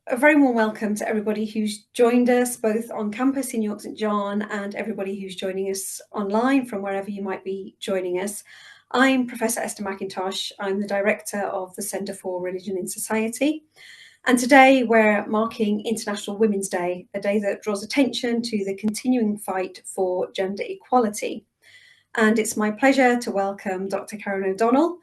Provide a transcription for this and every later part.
a very warm welcome to everybody who's joined us both on campus in York St John and everybody who's joining us online from wherever you might be joining us. I'm Professor Esther McIntosh. I'm the Director of the Centre for Religion in Society. And today we're marking International Women's Day, a day that draws attention to the continuing fight for gender equality. And it's my pleasure to welcome Dr. Karen O'Donnell.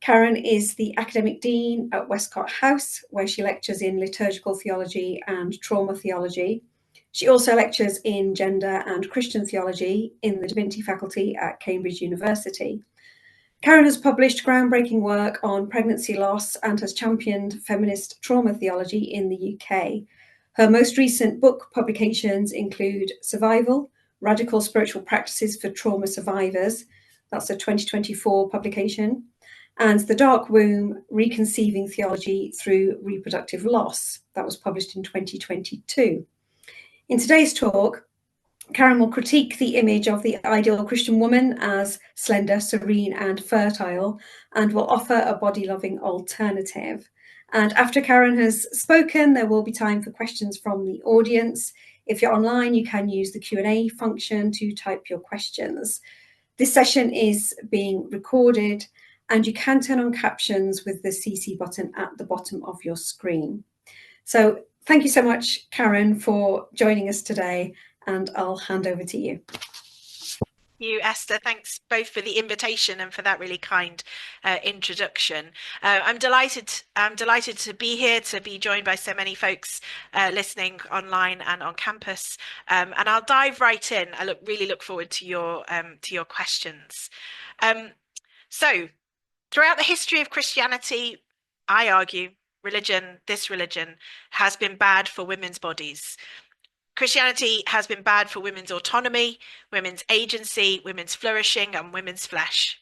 Karen is the Academic Dean at Westcott House, where she lectures in liturgical theology and trauma theology. She also lectures in gender and Christian theology in the Divinity faculty at Cambridge University. Karen has published groundbreaking work on pregnancy loss and has championed feminist trauma theology in the UK. Her most recent book publications include Survival, Radical Spiritual Practices for Trauma Survivors, that's a 2024 publication, and The Dark Womb, Re-Conceiving Theology Through Reproductive Loss, that was published in 2022. In today's talk, Karen will critique the image of the ideal Christian woman as slender, serene, and fertile, and will offer a body-loving alternative. And after Karen has spoken, there will be time for questions from the audience. If you're online, you can use the Q&A function to type your questions. This session is being recorded, and you can turn on captions with the CC button at the bottom of your screen. So thank you so much, Karen, for joining us today, and I'll hand over to you. You, Esther, thanks both for the invitation and for that really kind introduction. I'm delighted to be here, to be joined by so many folks listening online and on campus. And I'll dive right in. I really look forward to your questions. So, throughout the history of Christianity, I argue this religion has been bad for women's bodies. Christianity has been bad for women's autonomy, women's agency, women's flourishing, and women's flesh.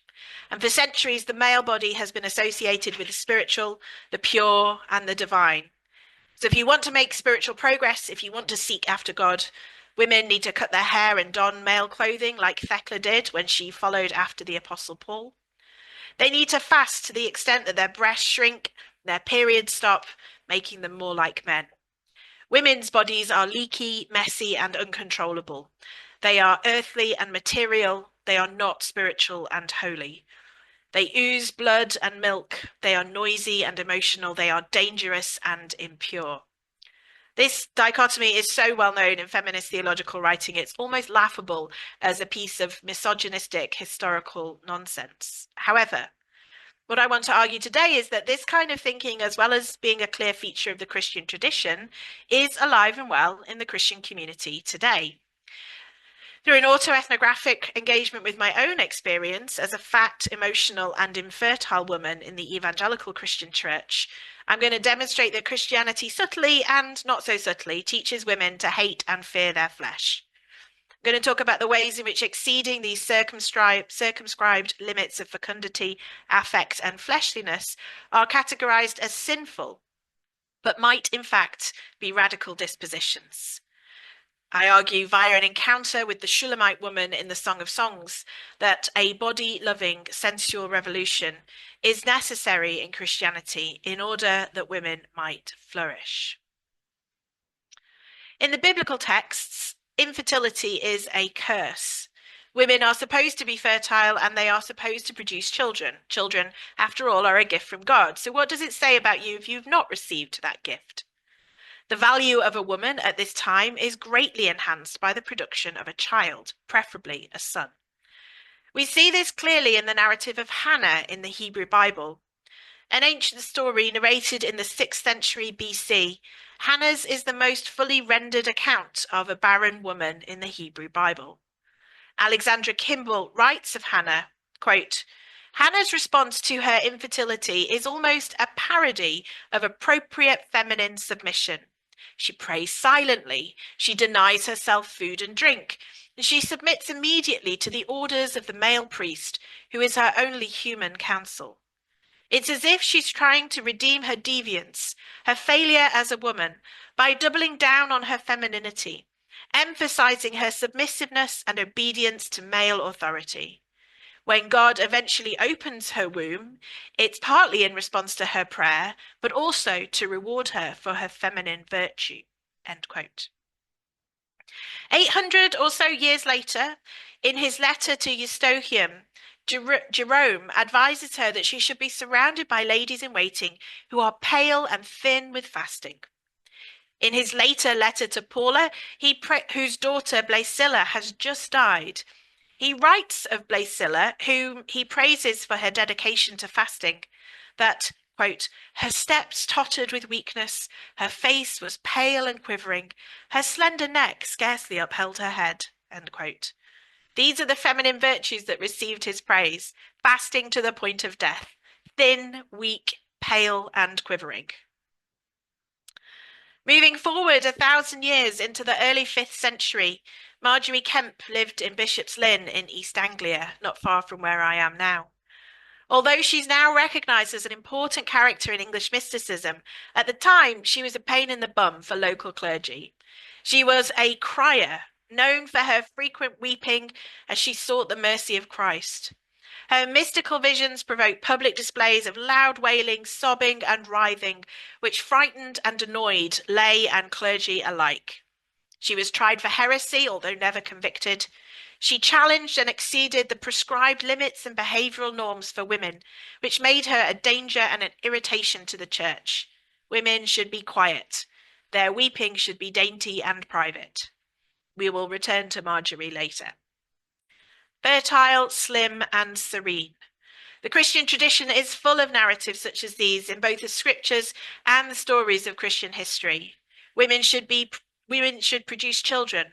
And for centuries, the male body has been associated with the spiritual, the pure, and the divine. So if you want to make spiritual progress, if you want to seek after God, women need to cut their hair and don male clothing like Thicc did when she followed after the Apostle Paul. They need to fast to the extent that their breasts shrink, their periods stop, making them more like men. Women's bodies are leaky, messy, and uncontrollable. They are earthly and material. They are not spiritual and holy. They ooze blood and milk. They are noisy and emotional. They are dangerous and impure. This dichotomy is so well known in feminist theological writing, it's almost laughable as a piece of misogynistic historical nonsense. However, what I want to argue today is that this kind of thinking, as well as being a clear feature of the Christian tradition, is alive and well in the Christian community today. Through an autoethnographic engagement with my own experience as a fat, emotional, and infertile woman in the evangelical Christian church, I'm going to demonstrate that Christianity subtly and not so subtly teaches women to hate and fear their flesh. I'm going to talk about the ways in which exceeding these circumscribed limits of fecundity, affect, and fleshliness are categorized as sinful, but might in fact be radical dispositions. I argue via an encounter with the Shulamite woman in the Song of Songs that a body-loving sensual revolution is necessary in Christianity in order that women might flourish. In the biblical texts, infertility is a curse. Women are supposed to be fertile and they are supposed to produce children. Children, after all, are a gift from God. So what does it say about you if you've not received that gift? The value of a woman at this time is greatly enhanced by the production of a child, preferably a son. We see this clearly in the narrative of Hannah in the Hebrew Bible. An ancient story narrated in the 6th century BC, Hannah's is the most fully rendered account of a barren woman in the Hebrew Bible. Alexandra Kimball writes of Hannah, quote, Hannah's response to her infertility is almost a parody of appropriate feminine submission. She prays silently, she denies herself food and drink, and she submits immediately to the orders of the male priest, who is her only human counsel. It's as if she's trying to redeem her deviance, her failure as a woman, by doubling down on her femininity, emphasizing her submissiveness and obedience to male authority. When God eventually opens her womb, it's partly in response to her prayer, but also to reward her for her feminine virtue. End quote. 800 or so years later, in his letter to Eustochium, Jerome advises her that she should be surrounded by ladies in waiting who are pale and thin with fasting. In his later letter to Paula, whose daughter Blasilla has just died, he writes of Blasilla, whom he praises for her dedication to fasting, that, quote, her steps tottered with weakness, her face was pale and quivering, her slender neck scarcely upheld her head, end quote. These are the feminine virtues that received his praise, fasting to the point of death, thin, weak, pale, and quivering. Moving forward 1,000 years into the early 5th century, Margery Kempe lived in Bishop's Lynn in East Anglia, not far from where I am now. Although she's now recognised as an important character in English mysticism, at the time she was a pain in the bum for local clergy. She was a crier, known for her frequent weeping as she sought the mercy of Christ. Her mystical visions provoked public displays of loud wailing, sobbing, and writhing, which frightened and annoyed lay and clergy alike. She was tried for heresy, although never convicted. She challenged and exceeded the prescribed limits and behavioural norms for women, which made her a danger and an irritation to the church. Women should be quiet. Their weeping should be dainty and private. We will return to Margery later. Fertile, slim, and serene. The Christian tradition is full of narratives such as these in both the scriptures and the stories of Christian history. Women should produce children.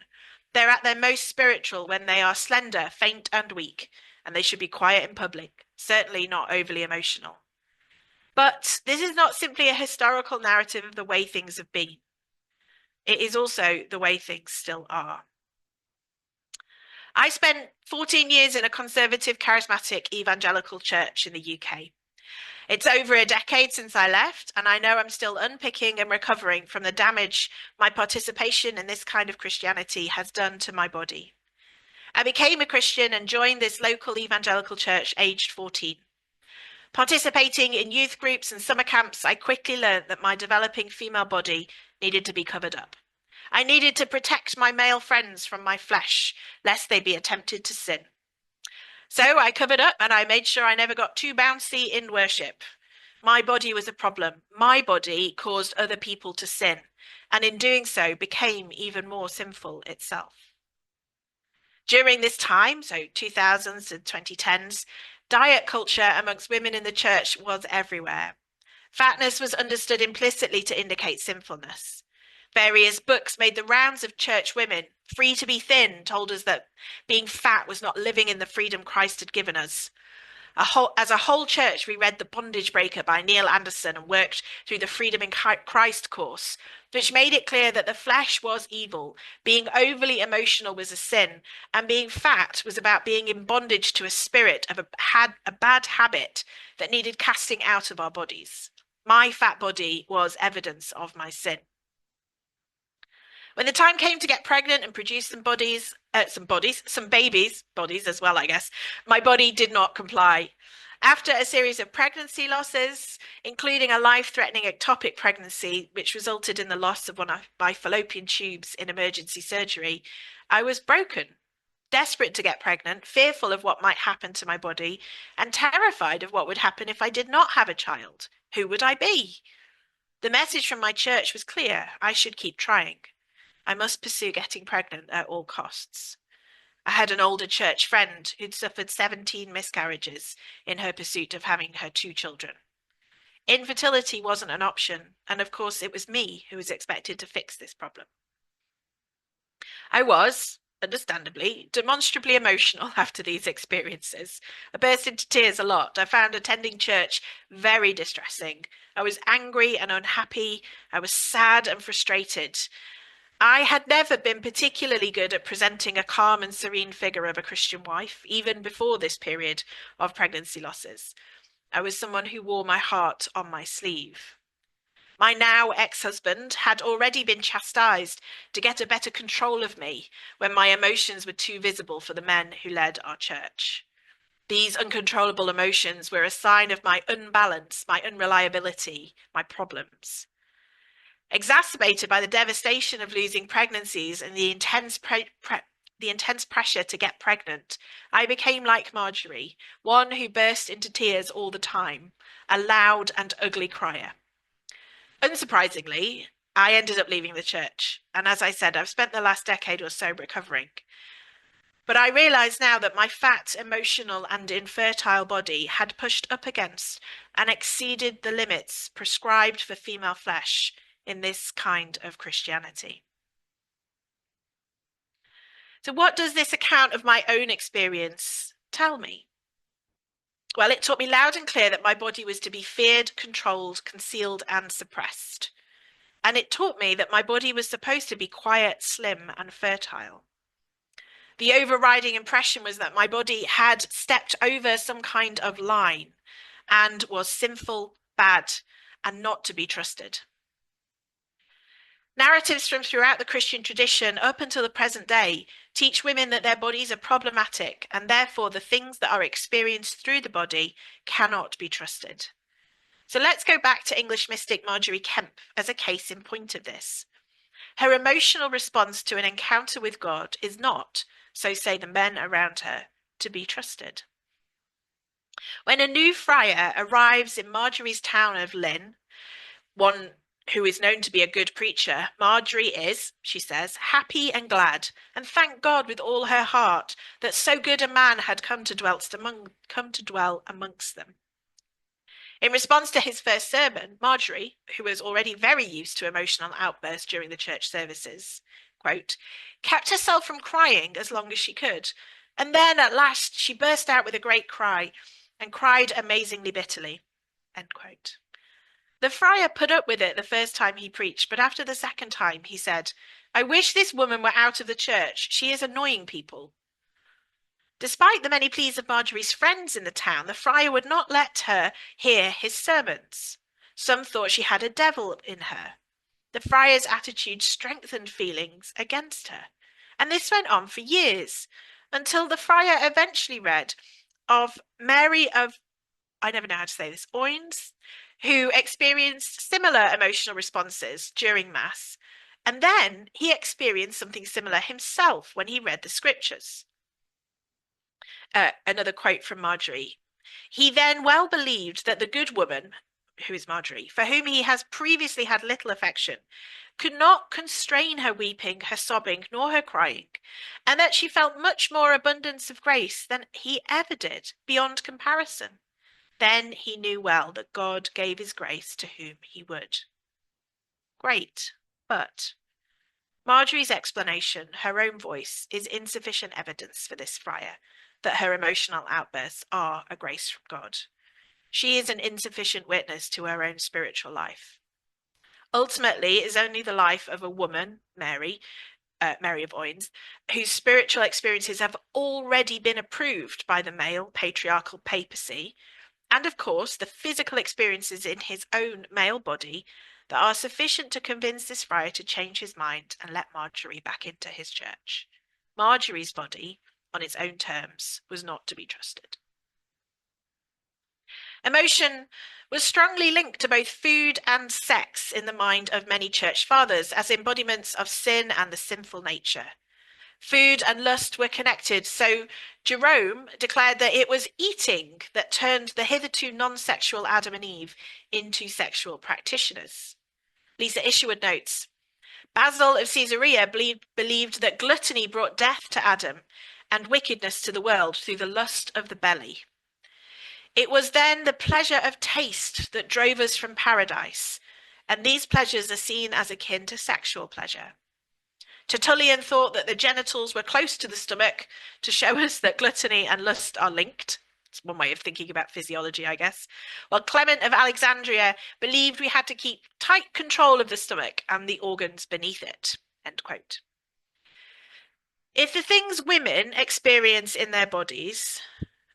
They're at their most spiritual when they are slender, faint, and weak, and they should be quiet in public, certainly not overly emotional. But this is not simply a historical narrative of the way things have been. It is also the way things still are. I spent 14 years in a conservative, charismatic evangelical church in the UK. It's over a decade since I left, and I know I'm still unpicking and recovering from the damage my participation in this kind of Christianity has done to my body. I became a Christian and joined this local evangelical church aged 14. Participating in youth groups and summer camps, I quickly learned that my developing female body needed to be covered up. I needed to protect my male friends from my flesh, lest they be tempted to sin. So I covered up and I made sure I never got too bouncy in worship. My body was a problem. My body caused other people to sin, and in doing so became even more sinful itself. During this time, so 2000s and 2010s, diet culture amongst women in the church was everywhere. Fatness was understood implicitly to indicate sinfulness. Various books made the rounds of church women. Free to be Thin told us that being fat was not living in the freedom Christ had given us. As a whole church, we read The Bondage Breaker by Neil Anderson and worked through the Freedom in Christ course, which made it clear that the flesh was evil, being overly emotional was a sin, and being fat was about being in bondage to a spirit of a bad habit that needed casting out of our bodies. My fat body was evidence of my sin. When the time came to get pregnant and produce some babies as well, I guess, my body did not comply. After a series of pregnancy losses, including a life-threatening ectopic pregnancy, which resulted in the loss of one of my fallopian tubes in emergency surgery, I was broken, desperate to get pregnant, fearful of what might happen to my body, and terrified of what would happen if I did not have a child. Who would I be? The message from my church was clear. I should keep trying. I must pursue getting pregnant at all costs. I had an older church friend who'd suffered 17 miscarriages in her pursuit of having her 2 children. Infertility wasn't an option, and of course it was me who was expected to fix this problem. I was, understandably, demonstrably emotional after these experiences. I burst into tears a lot. I found attending church very distressing. I was angry and unhappy. I was sad and frustrated. I had never been particularly good at presenting a calm and serene figure of a Christian wife, even before this period of pregnancy losses. I was someone who wore my heart on my sleeve. My now ex-husband had already been chastised to get a better control of me when my emotions were too visible for the men who led our church. These uncontrollable emotions were a sign of my unbalance, my unreliability, my problems. Exacerbated by the devastation of losing pregnancies and the intense pressure to get pregnant, I became like Marjorie, one who burst into tears all the time, a loud and ugly crier. Unsurprisingly, I ended up leaving the church, and as I said, I've spent the last decade or so recovering. But I realise now that my fat, emotional, and infertile body had pushed up against and exceeded the limits prescribed for female flesh in this kind of Christianity. So what does this account of my own experience tell me? Well, it taught me loud and clear that my body was to be feared, controlled, concealed, and suppressed. And it taught me that my body was supposed to be quiet, slim, and fertile. The overriding impression was that my body had stepped over some kind of line and was sinful, bad, and not to be trusted. Narratives from throughout the Christian tradition up until the present day teach women that their bodies are problematic, and therefore the things that are experienced through the body cannot be trusted. So let's go back to English mystic Marjorie Kemp as a case in point of this. Her emotional response to an encounter with God is not, so say the men around her, to be trusted. When a new friar arrives in Marjorie's town of Lynn, one who is known to be a good preacher, Marjorie is, she says, happy and glad, and thank God with all her heart that so good a man had come to dwell amongst them. In response to his first sermon, Marjorie, who was already very used to emotional outbursts during the church services, quote, kept herself from crying as long as she could, and then at last she burst out with a great cry and cried amazingly bitterly, end quote. The friar put up with it the first time he preached, but after the second time he said, I wish this woman were out of the church. She is annoying people. Despite the many pleas of Marjorie's friends in the town, the friar would not let her hear his sermons. Some thought she had a devil in her. The friar's attitude strengthened feelings against her. And this went on for years, until the friar eventually read of Mary of, I never know how to say this, Oins, who experienced similar emotional responses during Mass. And then he experienced something similar himself when he read the scriptures. Another quote from Marjorie. He then well believed that the good woman, who is Marjorie, for whom he has previously had little affection, could not constrain her weeping, her sobbing, nor her crying, and that she felt much more abundance of grace than he ever did, beyond comparison. Then he knew well that God gave his grace to whom he would. Great, but Marjorie's explanation, her own voice, is insufficient evidence for this friar that her emotional outbursts are a grace from God. She is an insufficient witness to her own spiritual life. Ultimately, it is only the life of a woman, Mary of Oins, whose spiritual experiences have already been approved by the male patriarchal papacy, and of course the physical experiences in his own male body, that are sufficient to convince this friar to change his mind and let Marjorie back into his church. Marjorie's body, on its own terms, was not to be trusted. Emotion was strongly linked to both food and sex in the mind of many church fathers as embodiments of sin and the sinful nature. Food and lust were connected, so Jerome declared that it was eating that turned the hitherto non-sexual Adam and Eve into sexual practitioners. Lisa Isherwood notes, Basil of Caesarea believed that gluttony brought death to Adam and wickedness to the world through the lust of the belly. It was then the pleasure of taste that drove us from paradise, and these pleasures are seen as akin to sexual pleasure. Tertullian thought that the genitals were close to the stomach to show us that gluttony and lust are linked. It's one way of thinking about physiology, I guess. While Clement of Alexandria believed we had to keep tight control of the stomach and the organs beneath it. End quote. If the things women experience in their bodies,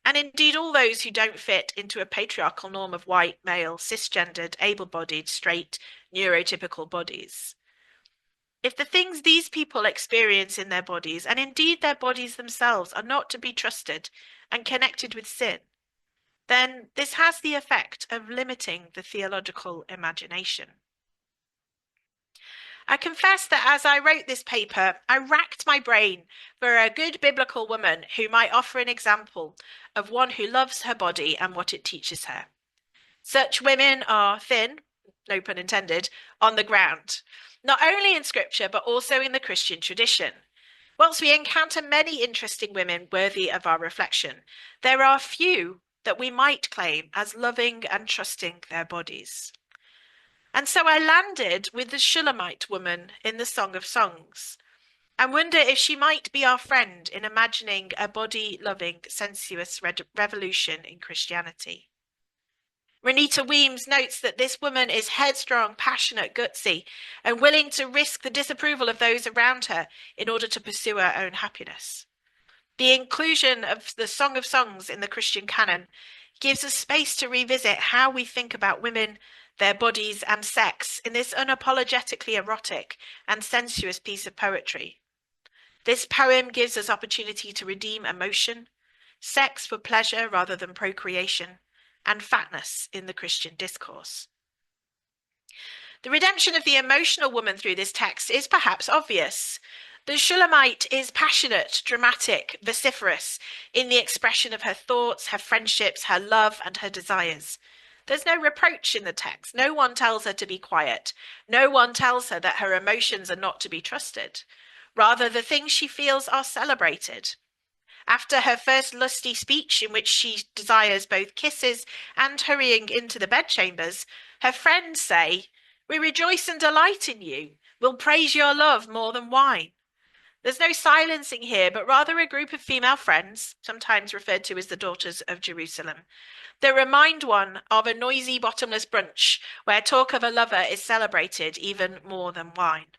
and indeed all those who don't fit into a patriarchal norm of white, male, cisgendered, able-bodied, straight, neurotypical bodies, if the things these people experience in their bodies, and indeed their bodies themselves, are not to be trusted, and connected with sin, then this has the effect of limiting the theological imagination. I confess that as I wrote this paper, I racked my brain for a good biblical woman who might offer an example of one who loves her body and what it teaches her. Such women are thin, no pun intended, on the ground, not only in scripture, but also in the Christian tradition. Whilst we encounter many interesting women worthy of our reflection, there are few that we might claim as loving and trusting their bodies. And so I landed with the Shulamite woman in the Song of Songs, and wonder if she might be our friend in imagining a body-loving, sensuous revolution in Christianity. Renita Weems notes that this woman is headstrong, passionate, gutsy, and willing to risk the disapproval of those around her in order to pursue her own happiness. The inclusion of the Song of Songs in the Christian canon gives us space to revisit how we think about women, their bodies, and sex in this unapologetically erotic and sensuous piece of poetry. This poem gives us opportunity to redeem emotion, sex for pleasure rather than procreation, and fatness in the Christian discourse. The redemption of the emotional woman through this text is perhaps obvious. The Shulamite is passionate, dramatic, vociferous in the expression of her thoughts, her friendships, her love, and her desires. There's no reproach in the text. No one tells her to be quiet. No one tells her that her emotions are not to be trusted. Rather, the things she feels are celebrated. After her first lusty speech, in which she desires both kisses and hurrying into the bedchambers, her friends say, "We rejoice and delight in you. We'll praise your love more than wine." There's no silencing here, but rather a group of female friends, sometimes referred to as the Daughters of Jerusalem, that remind one of a noisy bottomless brunch where talk of a lover is celebrated even more than wine.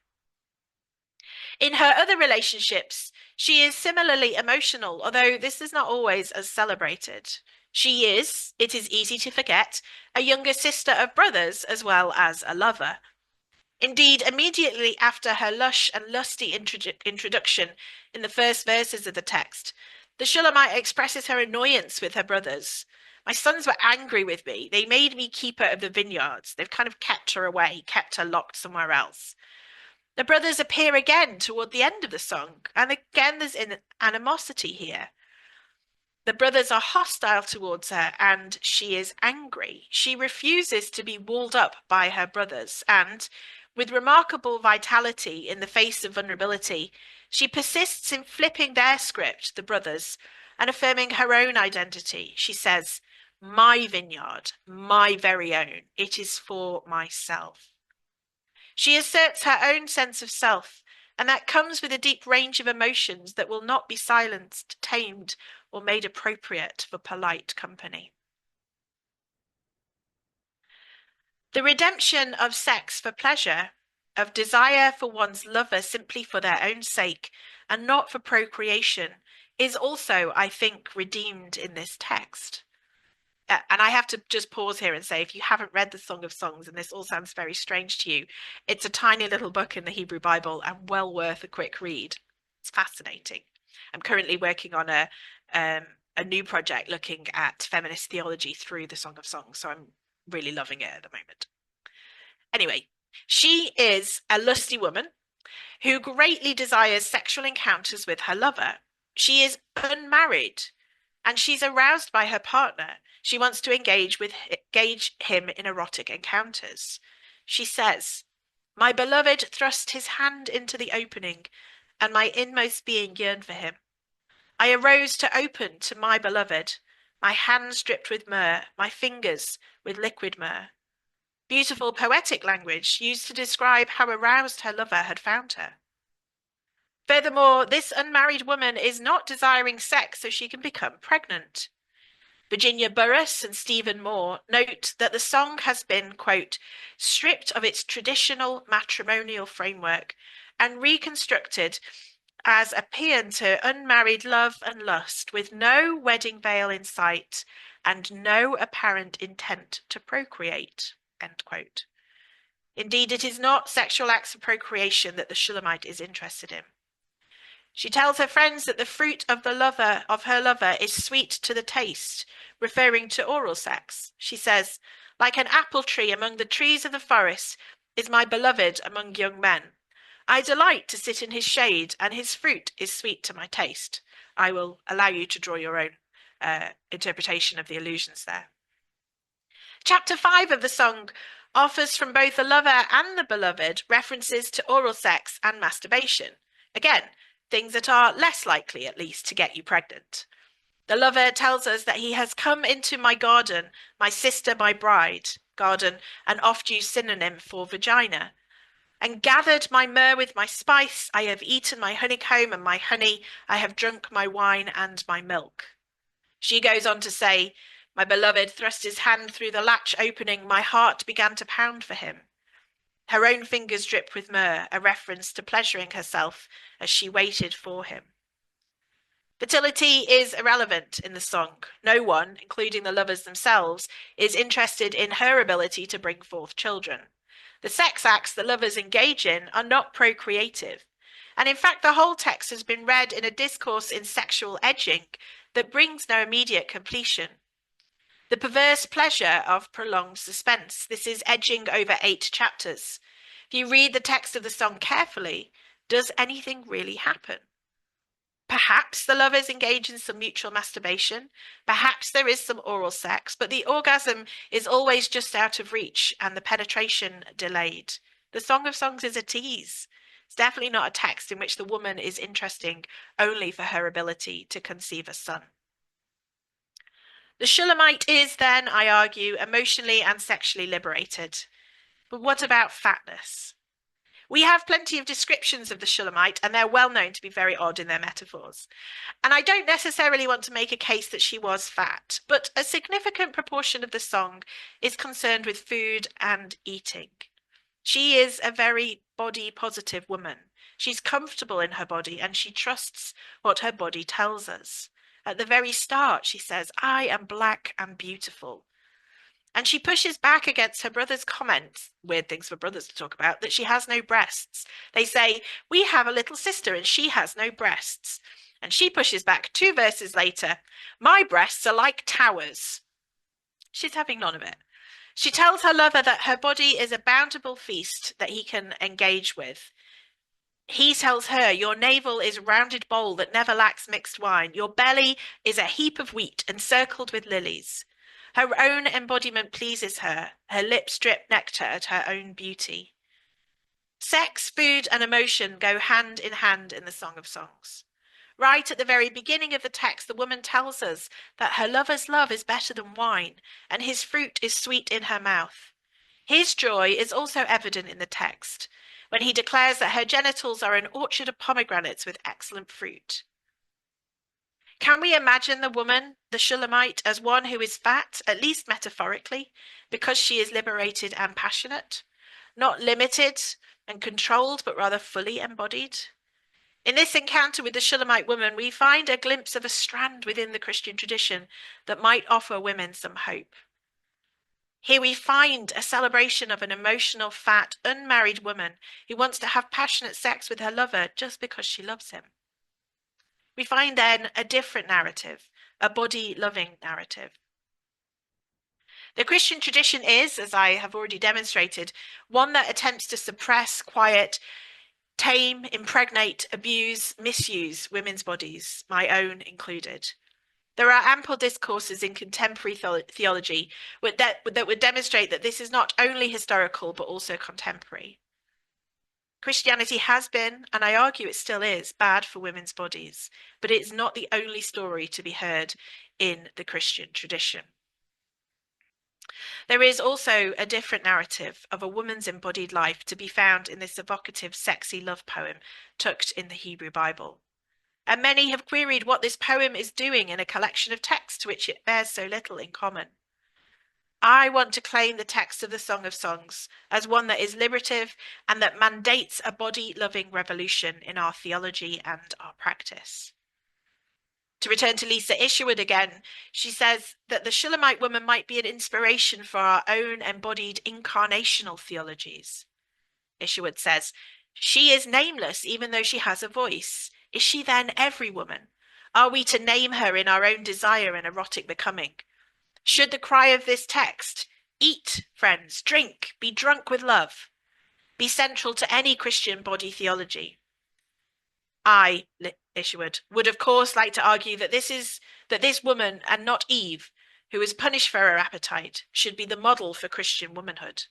In her other relationships, she is similarly emotional, although this is not always as celebrated. She is, it is easy to forget, a younger sister of brothers as well as a lover. Indeed, immediately after her lush and lusty introduction in the first verses of the text, the Shulamite expresses her annoyance with her brothers. "My sons were angry with me. They made me keeper of the vineyards. They've kind of kept her away, kept her locked somewhere else." The brothers appear again toward the end of the song, and again there's an animosity here. The brothers are hostile towards her, and she is angry. She refuses to be walled up by her brothers, and with remarkable vitality in the face of vulnerability, she persists in flipping their script, the brothers, and affirming her own identity. She says, "My vineyard, my very own, it is for myself." She asserts her own sense of self, and that comes with a deep range of emotions that will not be silenced, tamed, or made appropriate for polite company. The redemption of sex for pleasure, of desire for one's lover simply for their own sake and not for procreation, is also, I think, redeemed in this text. And I have to just pause here and say, if you haven't read the Song of Songs, and this all sounds very strange to you, it's a tiny little book in the Hebrew Bible and well worth a quick read. It's fascinating. I'm currently working on a new project looking at feminist theology through the Song of Songs, so I'm really loving it at the moment. Anyway, she is a lusty woman who greatly desires sexual encounters with her lover. She is unmarried, and she's aroused by her partner. She wants to engage him in erotic encounters. She says, "My beloved thrust his hand into the opening, and my inmost being yearned for him. I arose to open to my beloved, my hands dripped with myrrh, my fingers with liquid myrrh." Beautiful poetic language used to describe how aroused her lover had found her. Furthermore, this unmarried woman is not desiring sex so she can become pregnant. Virginia Burrus and Stephen Moore note that the song has been, quote, "stripped of its traditional matrimonial framework and reconstructed as a paean to unmarried love and lust, with no wedding veil in sight and no apparent intent to procreate," end quote. Indeed, it is not sexual acts of procreation that the Shulamite is interested in. She tells her friends that the fruit of her lover is sweet to the taste, referring to oral sex. She says, like an apple tree among the trees of the forest is my beloved among young men. I delight to sit in his shade, and his fruit is sweet to my taste. I will allow you to draw your own interpretation of the allusions there. Chapter 5 of the song offers from both the lover and the beloved references to oral sex and masturbation. Again, things that are less likely, at least, to get you pregnant. The lover tells us that he has come into my garden, my sister, my bride, garden, an oft-used synonym for vagina, and gathered my myrrh with my spice. I have eaten my honeycomb and my honey. I have drunk my wine and my milk. She goes on to say, my beloved thrust his hand through the latch opening. My heart began to pound for him. Her own fingers dripped with myrrh, a reference to pleasuring herself as she waited for him. Fertility is irrelevant in the song. No one, including the lovers themselves, is interested in her ability to bring forth children. The sex acts that lovers engage in are not procreative. And in fact, the whole text has been read in a discourse in sexual edging that brings no immediate completion. The perverse pleasure of prolonged suspense. This is edging over 8 chapters. If you read the text of the song carefully, does anything really happen? Perhaps the lovers engage in some mutual masturbation. Perhaps there is some oral sex, but the orgasm is always just out of reach and the penetration delayed. The Song of Songs is a tease. It's definitely not a text in which the woman is interesting only for her ability to conceive a son. The Shulamite is then, I argue, emotionally and sexually liberated. But what about fatness? We have plenty of descriptions of the Shulamite, and they're well known to be very odd in their metaphors. And I don't necessarily want to make a case that she was fat, but a significant proportion of the song is concerned with food and eating. She is a very body-positive woman. She's comfortable in her body, and she trusts what her body tells us. At the very start, she says, I am black and beautiful. And she pushes back against her brother's comments, weird things for brothers to talk about, that she has no breasts. They say, we have a little sister and she has no breasts. And she pushes back 2 verses later, my breasts are like towers. She's having none of it. She tells her lover that her body is a bountiful feast that he can engage with. He tells her, your navel is a rounded bowl that never lacks mixed wine. Your belly is a heap of wheat encircled with lilies. Her own embodiment pleases her. Her lips drip nectar at her own beauty. Sex, food, and emotion go hand in hand in the Song of Songs. Right at the very beginning of the text, the woman tells us that her lover's love is better than wine, and his fruit is sweet in her mouth. His joy is also evident in the text, when he declares that her genitals are an orchard of pomegranates with excellent fruit. Can we imagine the woman, the Shulamite, as one who is fat, at least metaphorically, because she is liberated and passionate, not limited and controlled, but rather fully embodied? In this encounter with the Shulamite woman, we find a glimpse of a strand within the Christian tradition that might offer women some hope. Here we find a celebration of an emotional, fat, unmarried woman who wants to have passionate sex with her lover just because she loves him. We find then a different narrative, a body-loving narrative. The Christian tradition is, as I have already demonstrated, one that attempts to suppress, quiet, tame, impregnate, abuse, misuse women's bodies, my own included. There are ample discourses in contemporary theology that would demonstrate that this is not only historical, but also contemporary. Christianity has been, and I argue it still is, bad for women's bodies, but it is not the only story to be heard in the Christian tradition. There is also a different narrative of a woman's embodied life to be found in this evocative, sexy love poem tucked in the Hebrew Bible. And many have queried what this poem is doing in a collection of texts to which it bears so little in common. I want to claim the text of the Song of Songs as one that is liberative and that mandates a body-loving revolution in our theology and our practice. To return to Lisa Isherwood again, she says that the Shulamite woman might be an inspiration for our own embodied incarnational theologies. Isherwood says, she is nameless even though she has a voice. Is she then every woman? Are we to name her in our own desire and erotic becoming? Should the cry of this text, eat, friends, drink, be drunk with love, be central to any Christian body theology? I, Isherwood, would of course like to argue that this woman, and not Eve, who is punished for her appetite, should be the model for Christian womanhood.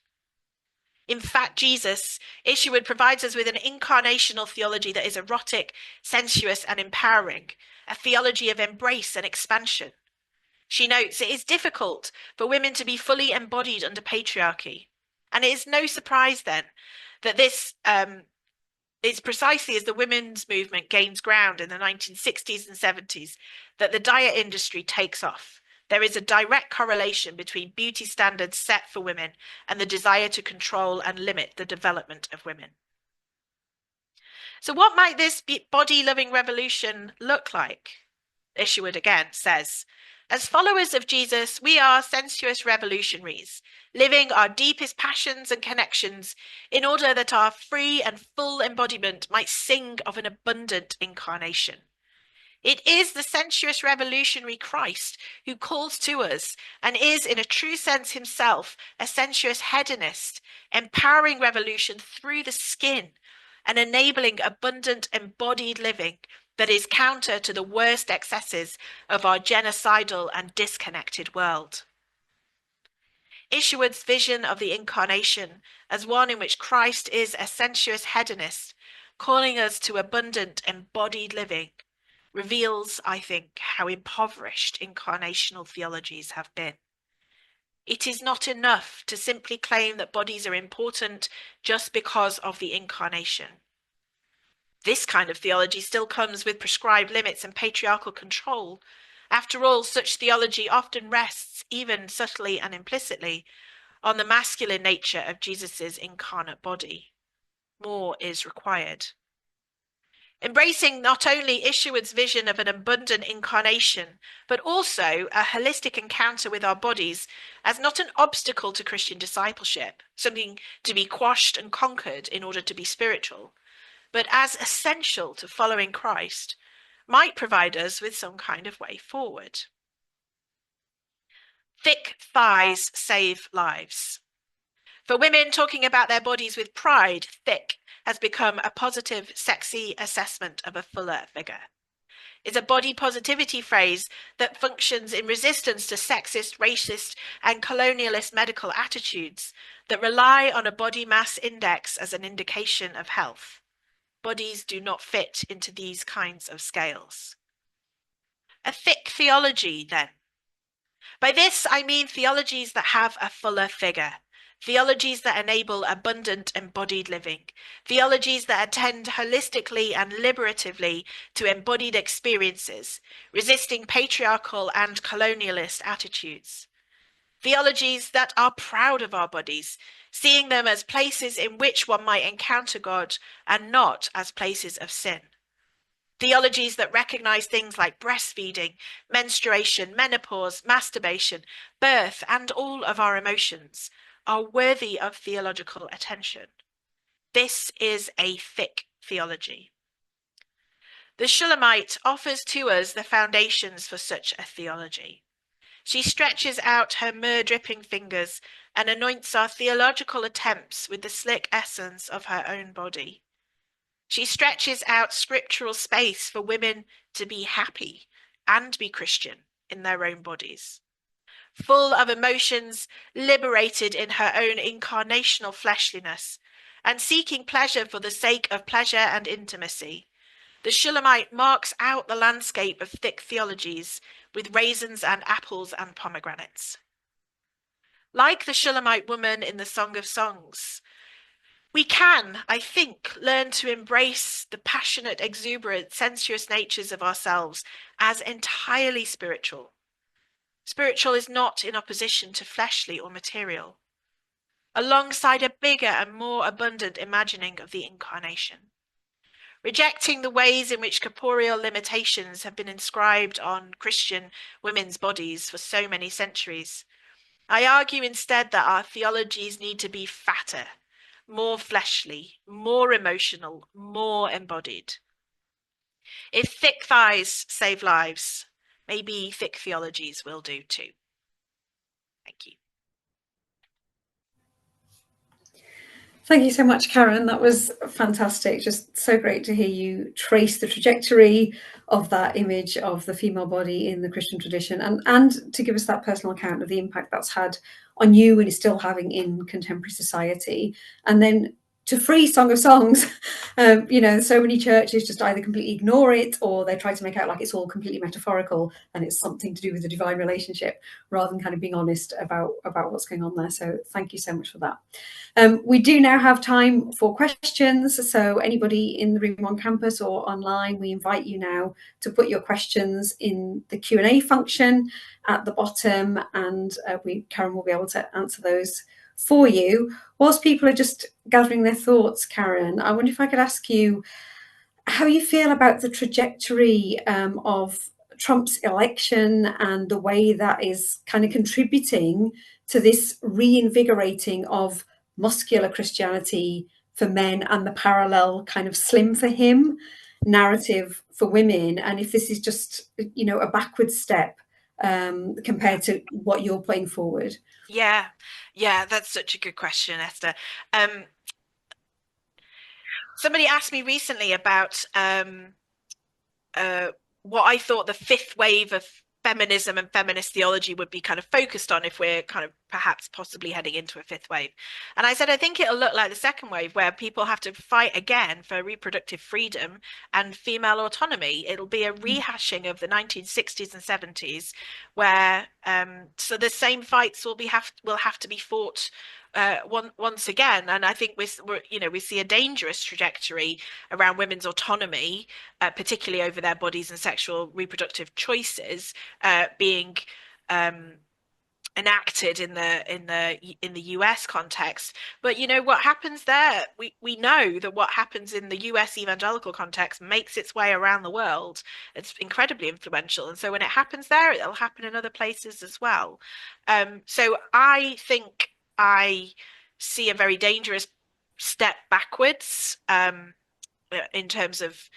In fact, Jesus, Isherwood, provides us with an incarnational theology that is erotic, sensuous, and empowering, a theology of embrace and expansion. She notes it is difficult for women to be fully embodied under patriarchy. And it is no surprise then that this it's precisely as the women's movement gains ground in the 1960s and 70s that the diet industry takes off. There is a direct correlation between beauty standards set for women and the desire to control and limit the development of women. So what might this body-loving revolution look like? Isherwood again says, as followers of Jesus, we are sensuous revolutionaries, living our deepest passions and connections in order that our free and full embodiment might sing of an abundant incarnation. It is the sensuous revolutionary Christ who calls to us and is, in a true sense himself, a sensuous hedonist, empowering revolution through the skin and enabling abundant embodied living that is counter to the worst excesses of our genocidal and disconnected world. Isherwood's vision of the incarnation as one in which Christ is a sensuous hedonist, calling us to abundant embodied living, reveals, I think, how impoverished incarnational theologies have been. It is not enough to simply claim that bodies are important just because of the incarnation. This kind of theology still comes with prescribed limits and patriarchal control. After all, such theology often rests, even subtly and implicitly, on the masculine nature of Jesus's incarnate body. More is required. Embracing not only Isherwood's vision of an abundant incarnation, but also a holistic encounter with our bodies as not an obstacle to Christian discipleship, something to be quashed and conquered in order to be spiritual, but as essential to following Christ, might provide us with some kind of way forward. Thick thighs save lives. For women, talking about their bodies with pride, Thicc has become a positive, sexy assessment of a fuller figure. It's a body positivity phrase that functions in resistance to sexist, racist, and colonialist medical attitudes that rely on a body mass index as an indication of health. Bodies do not fit into these kinds of scales. A thick theology, then. By this, I mean theologies that have a fuller figure, theologies that enable abundant embodied living, theologies that attend holistically and liberatively to embodied experiences, resisting patriarchal and colonialist attitudes. Theologies that are proud of our bodies, seeing them as places in which one might encounter God and not as places of sin. Theologies that recognize things like breastfeeding, menstruation, menopause, masturbation, birth, and all of our emotions are worthy of theological attention. This is a thick theology. The Shulamite offers to us the foundations for such a theology. She stretches out her myrrh-dripping fingers and anoints our theological attempts with the slick essence of her own body. She stretches out scriptural space for women to be happy and be Christian in their own bodies. Full of emotions, liberated in her own incarnational fleshliness, and seeking pleasure for the sake of pleasure and intimacy, the Shulamite marks out the landscape of thick theologies with raisins and apples and pomegranates. Like the Shulamite woman in the Song of Songs, we can, I think, learn to embrace the passionate, exuberant, sensuous natures of ourselves as entirely spiritual. Spiritual is not in opposition to fleshly or material, alongside a bigger and more abundant imagining of the incarnation. Rejecting the ways in which corporeal limitations have been inscribed on Christian women's bodies for so many centuries, I argue instead that our theologies need to be fatter, more fleshly, more emotional, more embodied. If thick thighs save lives, maybe thick theologies will do too. Thank you. Thank you so much, Karen. That was fantastic. Just so great to hear you trace the trajectory of that image of the female body in the Christian tradition, and to give us that personal account of the impact that's had on you and is still having in contemporary society. And then to free Song of Songs, so many churches just either completely ignore it or they try to make out like it's all completely metaphorical and it's something to do with the divine relationship, rather than kind of being honest about what's going on there. So thank you so much for that. We do now have time for questions, so anybody in the room on campus or online, we invite you now to put your questions in the Q&A function at the bottom, and Karen will be able to answer those for you. Whilst people are just gathering their thoughts, Karen, I wonder if I could ask you how you feel about the trajectory of Trump's election and the way that is kind of contributing to this reinvigorating of muscular Christianity for men and the parallel kind of slim for him narrative for women, and if this is just a backward step compared to what you're putting forward. Yeah, that's such a good question, Esther. Somebody asked me recently about what I thought the fifth wave of feminism and feminist theology would be kind of focused on if we're kind of perhaps possibly heading into a fifth wave. And I said, I think it'll look like the second wave, where people have to fight again for reproductive freedom and female autonomy. It'll be a rehashing of the 1960s and 70s, where so the same fights will have to be fought once again. And I think we see a dangerous trajectory around women's autonomy, particularly over their bodies and sexual reproductive choices, being enacted in the US context. But what happens there, we know that what happens in the US evangelical context makes its way around the world. It's incredibly influential, and so when it happens there, it'll happen in other places as well. So I think I see a very dangerous step backwards in terms of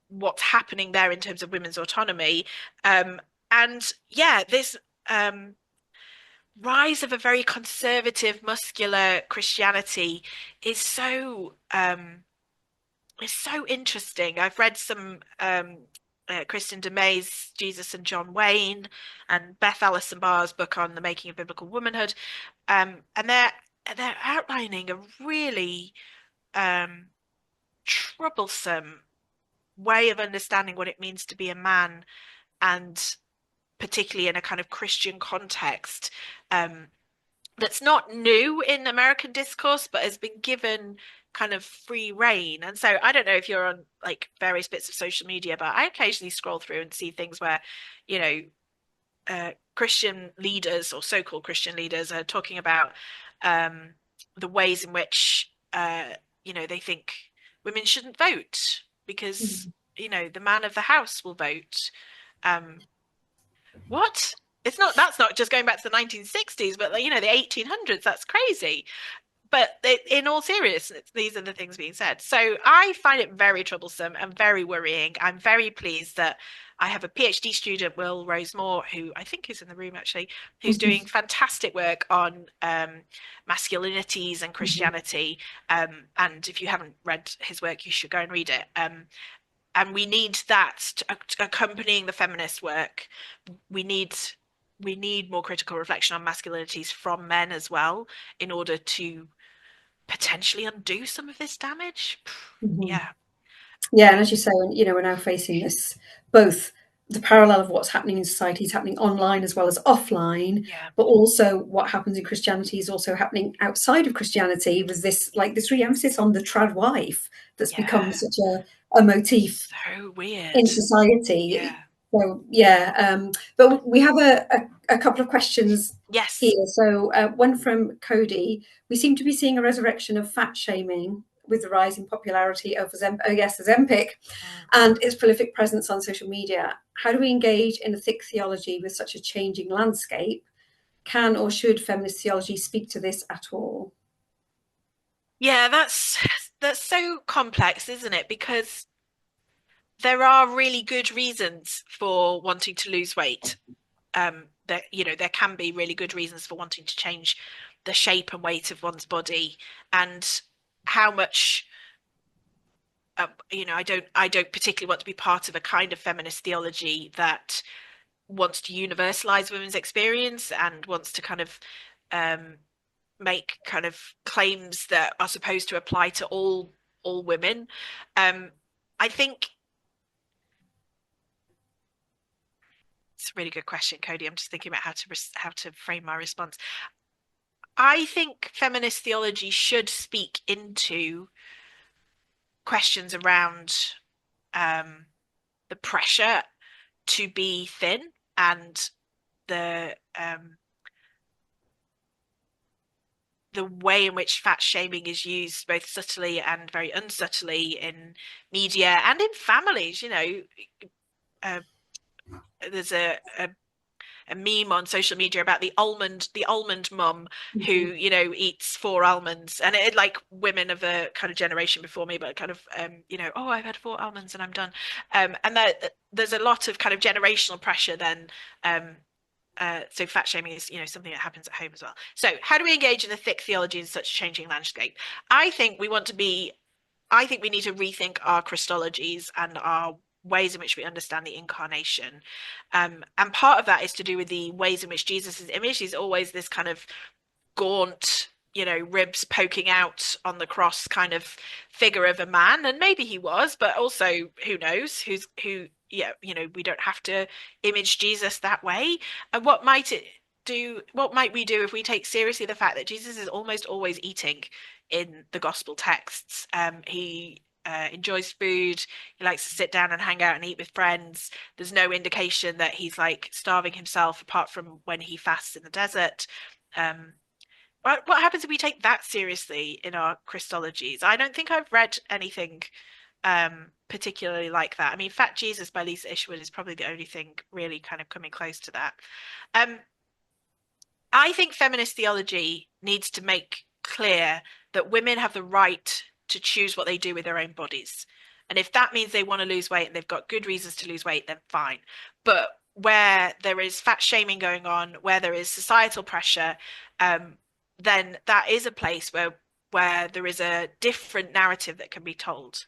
what's happening there in terms of women's autonomy. And yeah, this rise of a very conservative, muscular Christianity is so interesting. I've read some Kristen DeMay's Jesus and John Wayne and Beth Allison Barr's book on the making of biblical womanhood, and they're outlining a really troublesome way of understanding what it means to be a man, and particularly in a kind of Christian context, that's not new in American discourse, but has been given kind of free rein. And so I don't know if you're on like various bits of social media, but I occasionally scroll through and see things where, Christian leaders or so-called Christian leaders are talking about the ways in which, they think women shouldn't vote because, the man of the house will vote. What? That's not just going back to the 1960s, but the 1800s. That's crazy. But in all seriousness, these are the things being said. So I find it very troublesome and very worrying. I'm very pleased that I have a PhD student, Will Rosemore, who I think is in the room actually, who's doing fantastic work on masculinities and Christianity. And if you haven't read his work, you should go and read it. And we need that accompanying the feminist work. We need more critical reflection on masculinities from men as well, in order to potentially undo some of this damage. Yeah, and as you say, we're now facing this, both the parallel of what's happening in society is happening online as well as offline, but also what happens in Christianity is also happening outside of Christianity, with this re-emphasis on the trad wife that's become such a motif so weird in society. So but we have a couple of questions here. So one from Cody: we seem to be seeing a resurrection of fat shaming with the rising popularity of Ozempic and its prolific presence on social media. How do we engage in a Thicc theology with such a changing landscape? Can or should feminist theology speak to this at all? Yeah, that's so complex, isn't it? Because there are really good reasons for wanting to lose weight. There can be really good reasons for wanting to change the shape and weight of one's body, and how much I don't particularly want to be part of a kind of feminist theology that wants to universalize women's experience and wants to kind of make kind of claims that are supposed to apply to all women. I think it's a really good question, Cody. I'm just thinking about how to frame my response. I think feminist theology should speak into questions around the pressure to be thin and the way in which fat shaming is used both subtly and very unsubtly in media and in families. There's a meme on social media about the almond mum who eats 4 almonds, and it like women of a kind of generation before me, but kind of oh, I've had 4 almonds and I'm done, and that there's a lot of kind of generational pressure then. So fat shaming is something that happens at home as well. So how do we engage in the Thicc theology in such a changing landscape? I think we need to rethink our Christologies and our ways in which we understand the incarnation. And part of that is to do with the ways in which Jesus is imaged. He's always this kind of gaunt, ribs poking out on the cross kind of figure of a man. And maybe he was, but also who knows we don't have to image Jesus that way. And what might we do if we take seriously the fact that Jesus is almost always eating in the gospel texts? He enjoys food. He likes to sit down and hang out and eat with friends. There's no indication that he's like starving himself, apart from when he fasts in the desert. What happens if we take that seriously in our Christologies? I don't think I've read anything particularly like that. I mean, Fat Jesus by Lisa Ishwood is probably the only thing really kind of coming close to that. I think feminist theology needs to make clear that women have the right to choose what they do with their own bodies. And if that means they want to lose weight and they've got good reasons to lose weight, then fine. But where there is fat shaming going on, where there is societal pressure, then that is a place where there is a different narrative that can be told.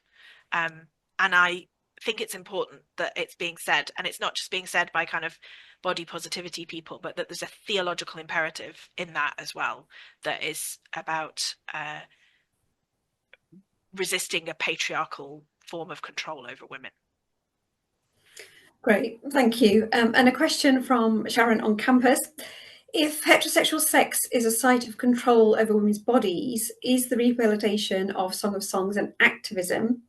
And I think it's important that it's being said, and it's not just being said by kind of body positivity people, but that there's a theological imperative in that as well, that is about resisting a patriarchal form of control over women. Great, thank you. And a question from Sharon on campus. If heterosexual sex is a site of control over women's bodies, is the rehabilitation of Song of Songs an activism?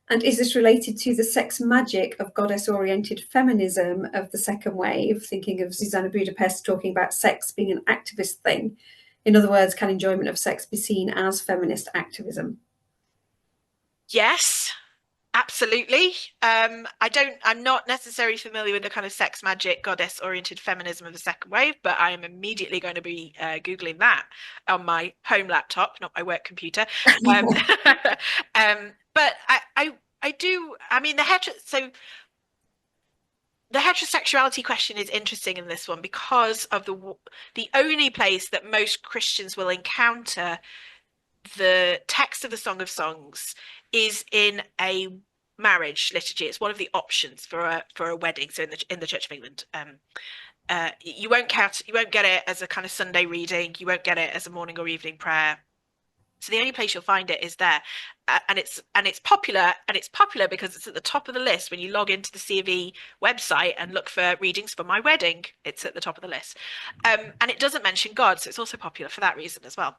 And is this related to the sex magic of goddess-oriented feminism of the second wave, thinking of Susanna Budapest talking about sex being an activist thing? In other words, can enjoyment of sex be seen as feminist activism? Yes, absolutely. I'm not necessarily familiar with the kind of sex magic goddess oriented feminism of the second wave, but I am immediately going to be Googling that on my home laptop, not my work computer. But I do, I mean, the heterosexuality question is interesting in this one because of the only place that most Christians will encounter the text of the Song of Songs is in a marriage liturgy. It's one of the options for a wedding. So in the Church of England, you won't get it as a kind of Sunday reading. You won't get it as a morning or evening prayer. So the only place you'll find it is there, and it's popular, because it's at the top of the list when you log into the CRiS website and look for readings for my wedding. It's at the top of the list, and it doesn't mention God, so it's also popular for that reason as well.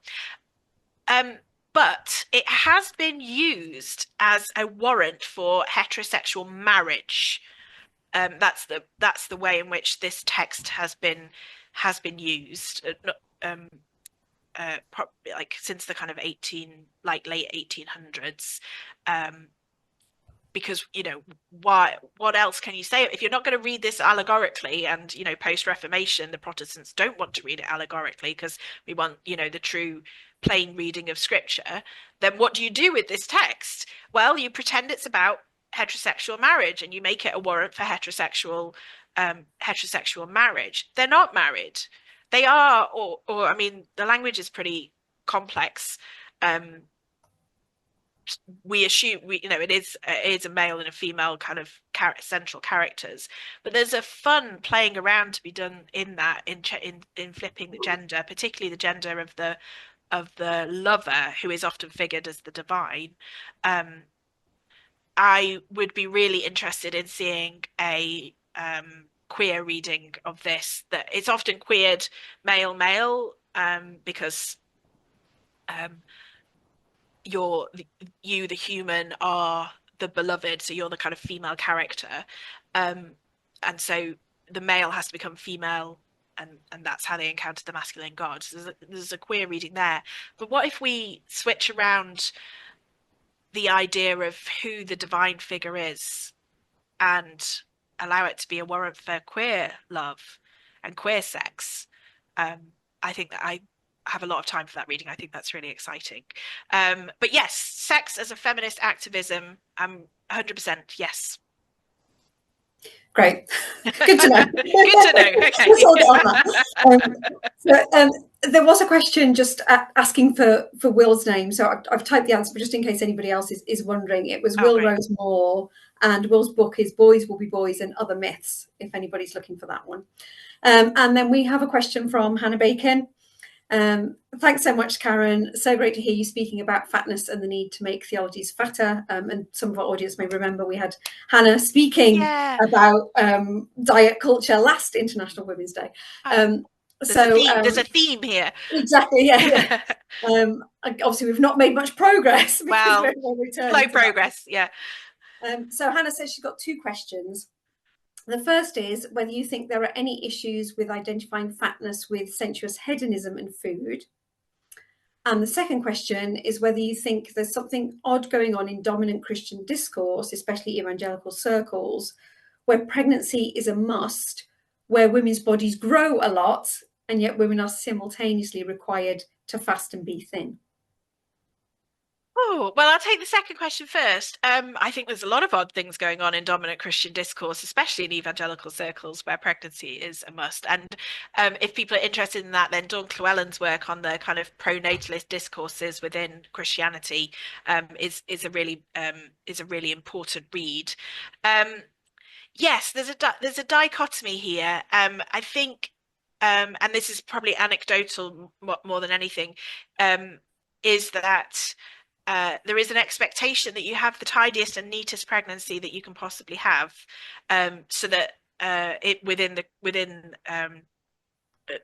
But it has been used as a warrant for heterosexual marriage. That's the way in which this text has been used. Like since the kind of late 1800s, because what else can you say if you're not going to read this allegorically? And post-Reformation, the Protestants don't want to read it allegorically because we want the true plain reading of Scripture. Then what do you do with this text? Well, you pretend it's about heterosexual marriage, and you make it a warrant for heterosexual marriage. They're not married. They are, or I mean, the language is pretty complex. We assume it is a male and a female kind of central characters, but there's a fun playing around to be done in that, in flipping the gender, particularly the gender of the lover, who is often figured as the divine. I would be really interested in seeing a queer reading of this. That it's often queered male, because you, the human, are the beloved, so you're the kind of female character, and so the male has to become female, and that's how they encounter the masculine god. So there's a queer reading there. But what if we switch around the idea of who the divine figure is and allow it to be a warrant for queer love and queer sex? I think that I have a lot of time for that reading. I think that's really exciting. But yes, sex as a feminist activism, 100% yes. Great. Good to know. Good to know. Okay. There was a question just asking for Will's name, so I've typed the answer, but just in case anybody else is wondering, it was Will Rose Moore, and Will's book is Boys Will Be Boys and Other Myths, if anybody's looking for that one. And then we have a question from Hannah Bacon. Thanks so much, Karen. So great to hear you speaking about fatness and the need to make theologies fatter. And some of our audience may remember we had Hannah speaking about diet culture last International Women's Day. There's a theme here. Exactly, yeah. Obviously, we've not made much progress. Well, slow progress, yeah. So Hannah says she's got two questions. The first is whether you think there are any issues with identifying fatness with sensuous hedonism and food. And the second question is whether you think there's something odd going on in dominant Christian discourse, especially evangelical circles, where pregnancy is a must, where women's bodies grow a lot, and yet women are simultaneously required to fast and be thin. Oh, well, I'll take the second question first. I think there's a lot of odd things going on in dominant Christian discourse, especially in evangelical circles where pregnancy is a must. And if people are interested in that, then Dawn Llewellyn's work on the kind of pro-natalist discourses within Christianity is a really important read. Yes, there's a dichotomy here. I think, and this is probably anecdotal more than anything, is that there is an expectation that you have the tidiest and neatest pregnancy that you can possibly have, so that it within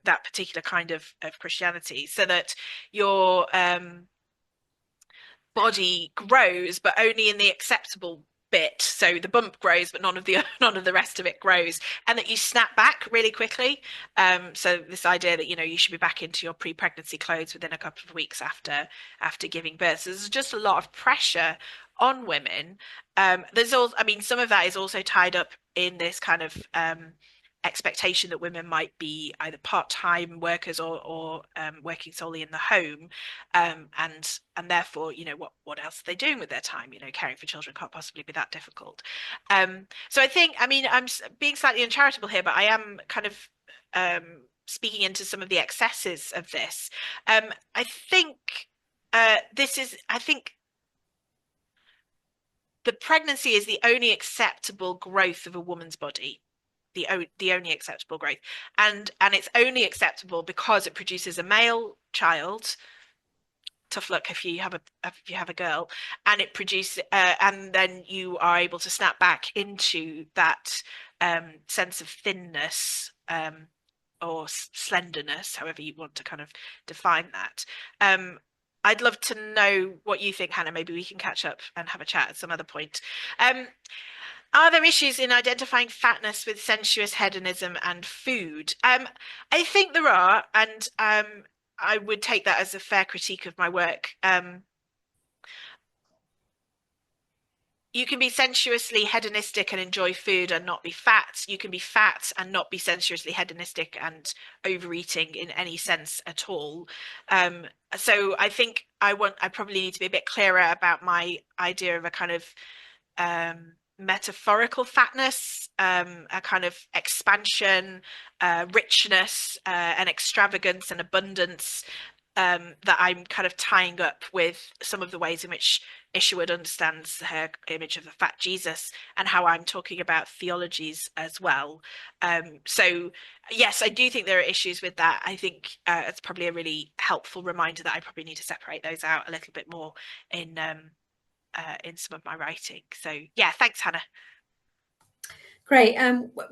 that particular kind of Christianity, so that your body grows, but only in the acceptable bit. So the bump grows, but none of the rest of it grows, and that you snap back really quickly. So this idea that you should be back into your pre-pregnancy clothes within a couple of weeks after giving birth. So there's just a lot of pressure on women. There's also, I mean, some of that is also tied up in this kind of expectation that women might be either part-time workers or working solely in the home, and therefore what else are they doing with their time? Caring for children can't possibly be that difficult. So I think, I mean, I'm being slightly uncharitable here, but I am kind of speaking into some of the excesses of this. I think the pregnancy is the only acceptable growth of a woman's body. The only acceptable growth, and it's only acceptable because it produces a male child. Tough luck if you have a girl, and it produces and then you are able to snap back into that sense of thinness or slenderness, however you want to kind of define that. I'd love to know what you think, Hannah. Maybe we can catch up and have a chat at some other point. Are there issues in identifying fatness with sensuous hedonism and food? I think there are, and I would take that as a fair critique of my work. You can be sensuously hedonistic and enjoy food and not be fat. You can be fat and not be sensuously hedonistic and overeating in any sense at all. So I think I probably need to be a bit clearer about my idea of a kind of metaphorical fatness, a kind of expansion, richness, and extravagance and abundance, that I'm kind of tying up with some of the ways in which Isherwood understands her image of the fat Jesus, and how I'm talking about theologies as well. So yes, I do think there are issues with that. I think it's probably a really helpful reminder that I probably need to separate those out a little bit more in some of my writing. So yeah, thanks, Hannah. Great.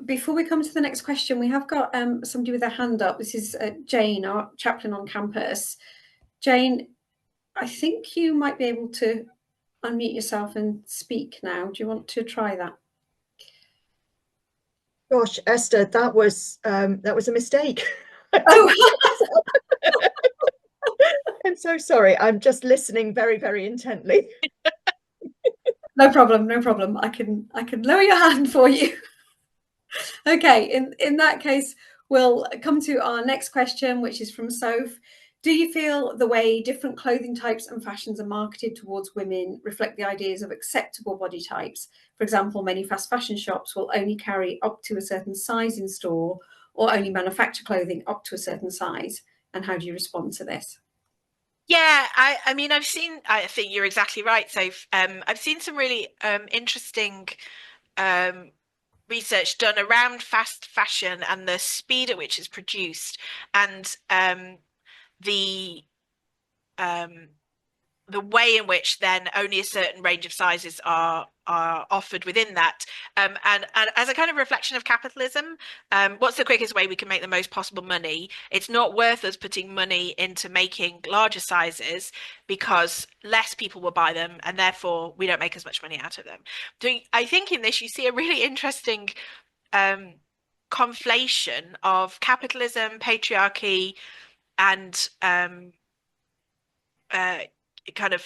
Before we come to the next question, we have got somebody with their hand up. This is Jane, our chaplain on campus. Jane, I think you might be able to unmute yourself and speak now. Do you want to try that? Gosh, Esther, that was a mistake. Oh. I'm so sorry. I'm just listening very, very intently. No problem, no problem. I can lower your hand for you. Okay, in that case, we'll come to our next question, which is from Soph. Do you feel the way different clothing types and fashions are marketed towards women reflect the ideas of acceptable body types? For example, many fast fashion shops will only carry up to a certain size in store, or only manufacture clothing up to a certain size. And how do you respond to this? Yeah, I mean, I think you're exactly right. So I've seen some really interesting research done around fast fashion and the speed at which it's produced, and the um, the way in which then only a certain range of sizes are offered within that, and as a kind of reflection of capitalism, what's the quickest way we can make the most possible money? It's not worth us putting money into making larger sizes because less people will buy them, and therefore we don't make as much money out of them. I think in this you see a really interesting conflation of capitalism, patriarchy, and kind of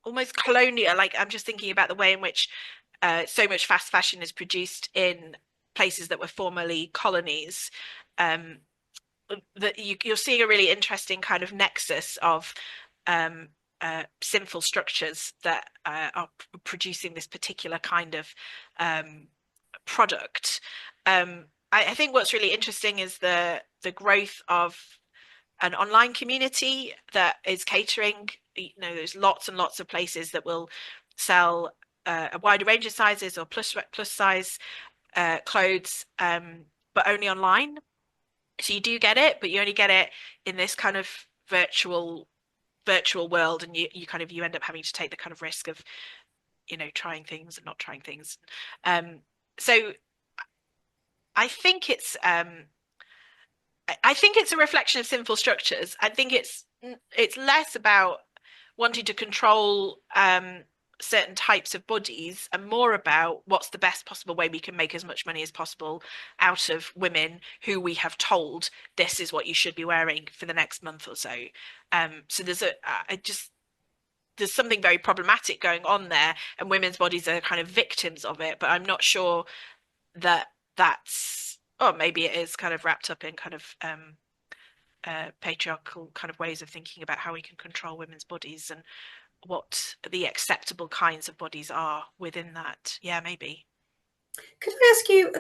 almost colonial. Like, I'm just thinking about the way in which so much fast fashion is produced in places that were formerly colonies. That you're seeing a really interesting kind of nexus of sinful structures that are producing this particular kind of product. I think what's really interesting is the growth of an online community that is catering. There's lots and lots of places that will sell a wider range of sizes or plus size clothes, but only online. So you do get it, but you only get it in this kind of virtual world, and you end up having to take the kind of risk of trying things and not trying things. So I think it's a reflection of sinful structures. I think it's less about wanting to control certain types of bodies and more about what's the best possible way we can make as much money as possible out of women who we have told this is what you should be wearing for the next month or so. So there's something very problematic going on there, and women's bodies are kind of victims of it, but I'm not sure that that's, or maybe it is kind of wrapped up in kind of patriarchal kind of ways of thinking about how we can control women's bodies and what the acceptable kinds of bodies are within that. Yeah, maybe. Could I ask you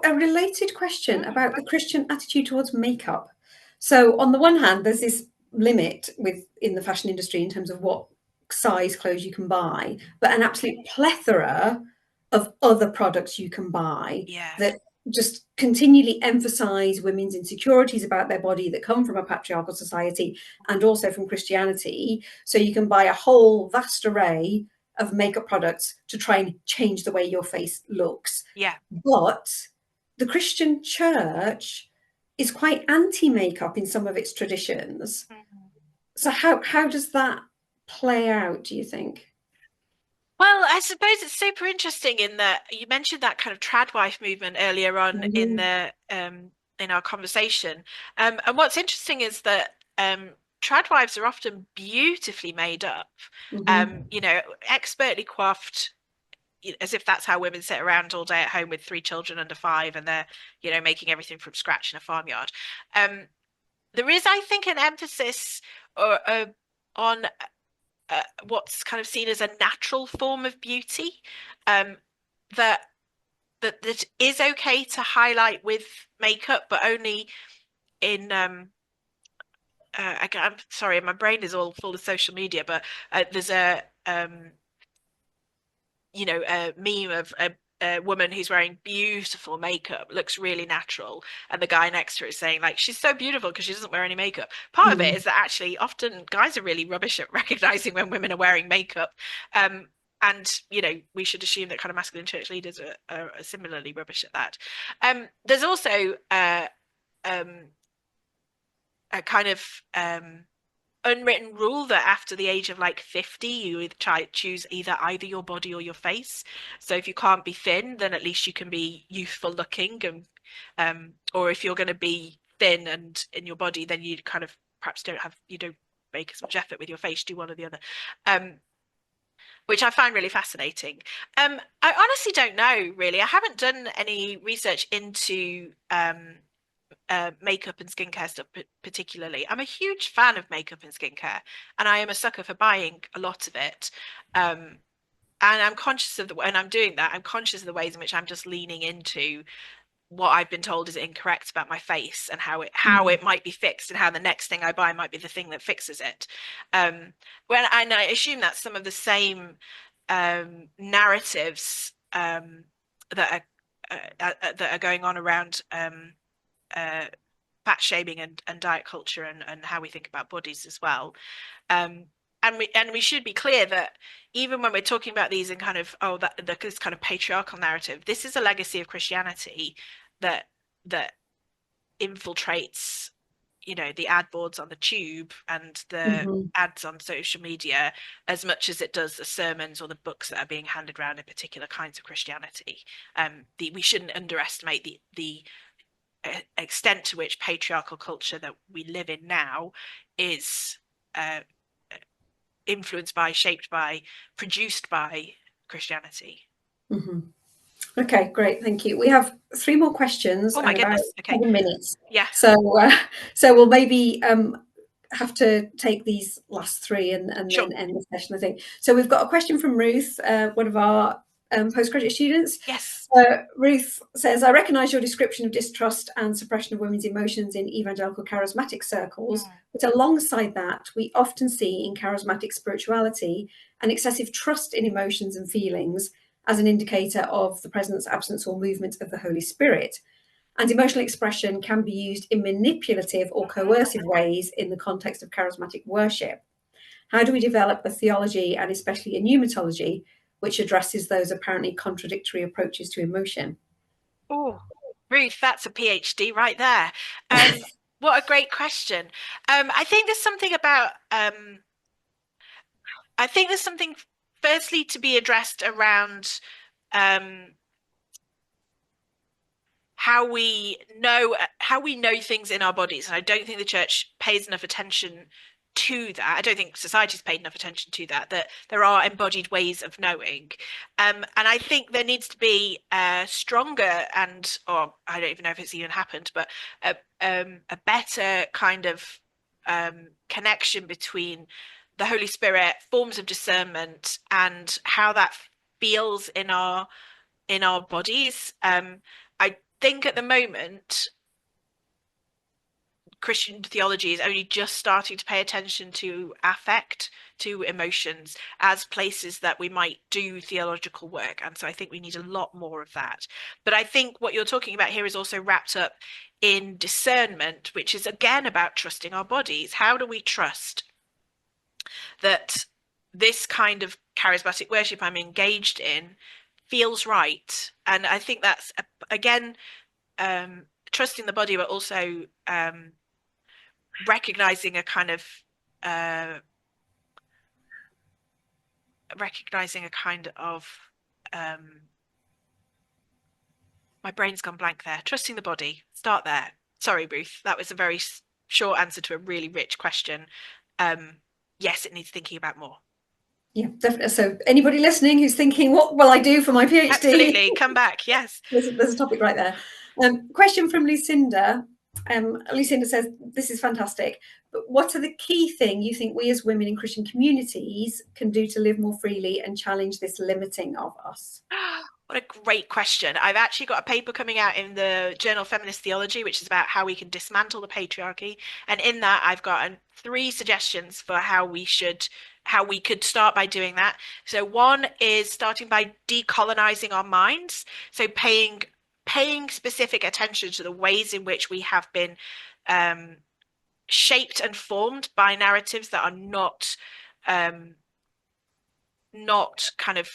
a related question about the Christian attitude towards makeup? So on the one hand, there's this limit in the fashion industry in terms of what size clothes you can buy, but an absolute plethora of other products you can buy that just continually emphasize women's insecurities about their body that come from a patriarchal society and also from Christianity. So you can buy a whole vast array of makeup products to try and change the way your face looks. Yeah. But the Christian church is quite anti-makeup in some of its traditions. Mm-hmm. So how does that play out, do you think? Well, I suppose it's super interesting in that you mentioned that kind of tradwife movement earlier on in the in our conversation. And what's interesting is that tradwives are often beautifully made up, expertly coiffed, as if that's how women sit around all day at home with 3 children under 5, and they're, making everything from scratch in a farmyard. There is, I think, an emphasis on what's kind of seen as a natural form of beauty, that is okay to highlight with makeup, but only in I'm sorry, my brain is all full of social media, but there's a a meme of a woman who's wearing beautiful makeup, looks really natural, and the guy next to her is saying, like, she's so beautiful because she doesn't wear any makeup. Part of it is that actually often guys are really rubbish at recognizing when women are wearing makeup. And we should assume that kind of masculine church leaders are similarly rubbish at that. There's also a kind of unwritten rule that after the age of like 50, you choose either your body or your face. So if you can't be thin, then at least you can be youthful looking, and or if you're going to be thin and in your body, then you kind of perhaps don't make as much effort with your face, do one or the other, which I find really fascinating. I honestly don't know, really. I haven't done any research into makeup and skincare stuff particularly. I'm a huge fan of makeup and skincare, and I am a sucker for buying a lot of it. And I'm conscious of when I'm doing that, I'm conscious of the ways in which I'm just leaning into what I've been told is incorrect about my face and how it might be fixed, and how the next thing I buy might be the thing that fixes it. And I assume that some of the same narratives that are going on around fat shaming and diet culture and how we think about bodies as well. And we should be clear that even when we're talking about these in kind of this kind of patriarchal narrative, this is a legacy of Christianity that infiltrates the ad boards on the tube and the ads on social media as much as it does the sermons or the books that are being handed around in particular kinds of Christianity. We shouldn't underestimate the extent to which patriarchal culture that we live in now is influenced by, shaped by, produced by Christianity. Okay, great, thank you. We have 3 more questions. Oh my goodness! About 7 minutes. Yeah. So we'll maybe have to take these last 3 and Sure. then end the session, I think. So we've got a question from Ruth, one of our postgraduate students. Yes. Ruth says, I recognise your description of distrust and suppression of women's emotions in evangelical charismatic circles, but alongside that, we often see in charismatic spirituality an excessive trust in emotions and feelings as an indicator of the presence, absence, or movement of the Holy Spirit. And emotional expression can be used in manipulative or coercive ways in the context of charismatic worship. How do we develop a theology, and especially a pneumatology, which addresses those apparently contradictory approaches to emotion? Oh, Ruth, that's a PhD right there. What a great question. I think there's something about firstly to be addressed around how we know things in our bodies, and I don't think the church pays enough attention to that. I don't think society's paid enough attention to that there are embodied ways of knowing, and I think there needs to be a stronger or I don't even know if it's even happened, but a better kind of connection between the Holy Spirit, forms of discernment, and how that feels in our bodies. I think at the moment Christian theology is only just starting to pay attention to affect, to emotions, as places that we might do theological work. And so I think we need a lot more of that. But I think what you're talking about here is also wrapped up in discernment, which is again about trusting our bodies. How do we trust that this kind of charismatic worship I'm engaged in feels right? And I think that's, again, trusting the body, but also recognizing a kind of my brain's gone blank there. Trusting the body. Start there. Sorry, Ruth. That was a very short answer to a really rich question. Yes, it needs thinking about more. Yeah, definitely. So anybody listening who's thinking, what will I do for my PhD? Absolutely, come back. Yes. There's a topic right there. Question from Lucinda. Lucinda says, this is fantastic. But what are the key things you think we as women in Christian communities can do to live more freely and challenge this limiting of us? What a great question. I've actually got a paper coming out in the Journal of Feminist Theology, which is about how we can dismantle the patriarchy. And in that, I've got 3 suggestions for how we could start by doing that. So one is starting by decolonizing our minds. So paying specific attention to the ways in which we have been shaped and formed by narratives that are not kind of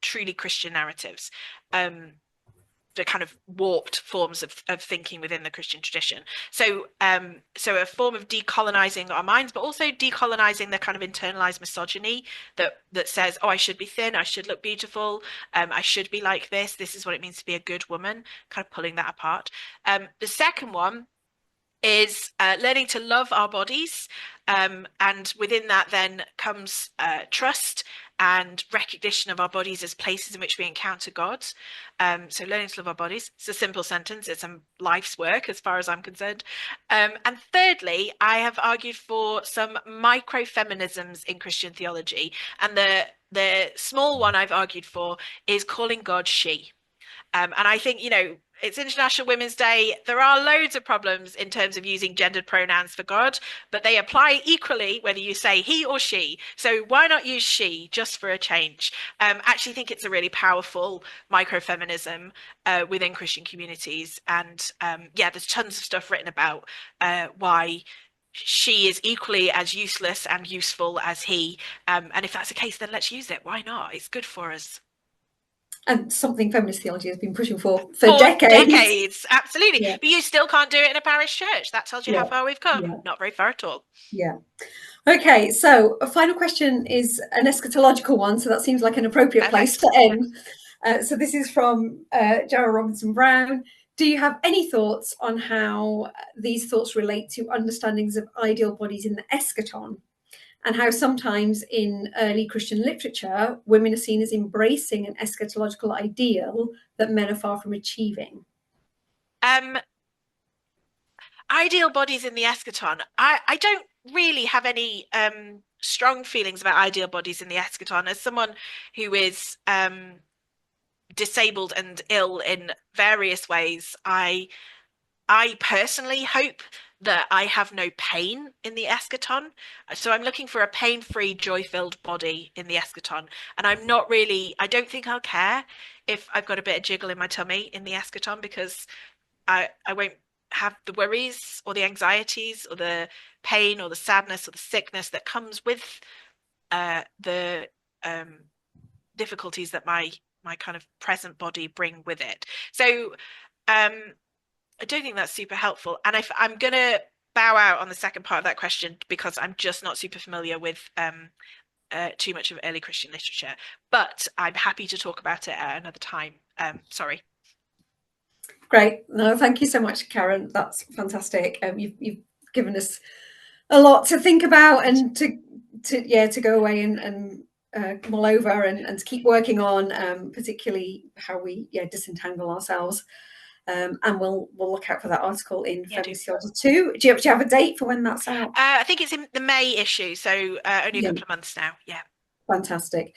truly Christian narratives, the kind of warped forms of thinking within the Christian tradition. So a form of decolonizing our minds, but also decolonizing the kind of internalized misogyny that says, oh, I should be thin, I should look beautiful, I should be like this is what it means to be a good woman, kind of pulling that apart. The second one is learning to love our bodies, and within that then comes trust and recognition of our bodies as places in which we encounter God. So learning to love our bodies, it's a simple sentence, it's a life's work as far as I'm concerned. And thirdly, I have argued for some micro-feminisms in Christian theology, and the small one I've argued for is calling God she. And I think, it's International Women's Day. There are loads of problems in terms of using gendered pronouns for God, but they apply equally whether you say he or she. So why not use she just for a change? Actually think it's a really powerful microfeminism within Christian communities. And there's tons of stuff written about why she is equally as useless and useful as he. And if that's the case, then let's use it. Why not? It's good for us. And something feminist theology has been pushing for decades. Absolutely. Yeah. But you still can't do it in a parish church. That tells you how far we've come. Yeah. Not very far at all. Yeah. Okay, so a final question is an eschatological one, so that seems like an appropriate place to end. So this is from Gerald Robinson Brown. Do you have any thoughts on how these thoughts relate to understandings of ideal bodies in the eschaton? And how sometimes in early Christian literature, women are seen as embracing an eschatological ideal that men are far from achieving? Ideal bodies in the eschaton. I don't really have any strong feelings about ideal bodies in the eschaton. As someone who is disabled and ill in various ways, I personally hope that I have no pain in the eschaton. So I'm looking for a pain-free, joy-filled body in the eschaton. And I don't think I'll care if I've got a bit of jiggle in my tummy in the eschaton, because I won't have the worries or the anxieties or the pain or the sadness or the sickness that comes with the difficulties that my kind of present body bring with it. So I don't think that's super helpful. And if I'm going to bow out on the second part of that question, because I'm just not super familiar with too much of early Christian literature, but I'm happy to talk about it at another time. Sorry. Great. No, thank you so much, Karen. That's fantastic. You've given us a lot to think about and to go away and mull over and to keep working on, particularly how we disentangle ourselves. And we'll look out for that article in Feminist Theology 2. Do you have a date for when that's out? I think it's in the May issue, so only a couple of months now. Yeah. Fantastic.